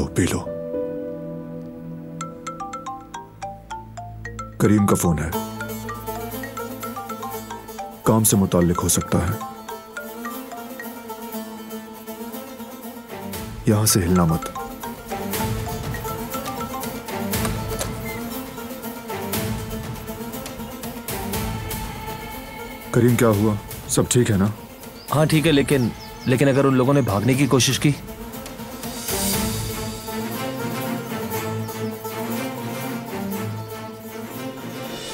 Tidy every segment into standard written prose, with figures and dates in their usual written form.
P low. करीम का phone है, काम से मुताल्लिक हो सकता है। यहां से हिलना मत। करीम क्या हुआ? सब ठीक है ना? हाँ ठीक है, लेकिन अगर उन लोगों ने भागने की कोशिश की?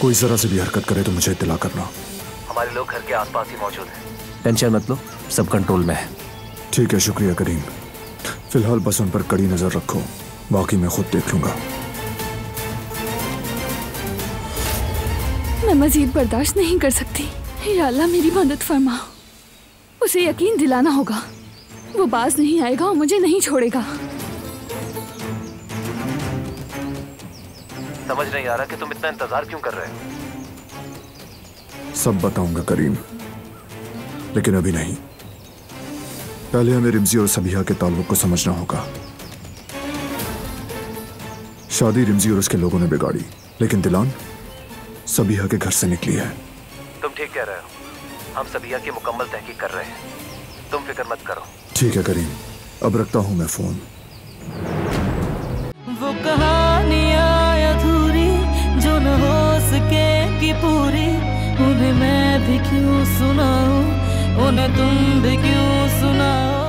कोई जरा से भी हरकत करे तो मुझे इत्तला करना। हमारे लोग घर के आसपास ही मौजूद हैं। टेंशन मत लो, सब कंट्रोल में है। ठीक है, शुक्रिया करीम। फिलहाल बस उन पर कड़ी नजर रखो, बाकी मैं खुद देख लूंगा। मैं मजीद बर्दाश्त नहीं कर सकती। या अल्लाह मेरी मदद फरमा। उसे यकीन दिलाना होगा, वो बाज नहीं आएगा और मुझे नहीं छोड़ेगा। समझ नहीं आ रहा कि तुम इतना इंतजार क्यों कर रहे हो। सब बताऊंगा करीम, लेकिन अभी नहीं। पहले हमें रिमजी और सबिहा के ताल्लुक को समझना होगा। शादी रिमजी और उसके लोगों ने बिगाड़ी, लेकिन दिलान सबिहा के घर से निकली है। तुम ठीक कह रहे हो, हम सबिहा की मुकम्मल तहकीक कर रहे हैं, तुम फिक्र मत करो। ठीक है करीम, अब रखता हूं मैं फोन। वो कहानियां अधूरी जो न हो सके कि पूरी, उन्हें मैं भी क्यों सुनाऊं, उन्हें तुम भी क्यों सुनाओ।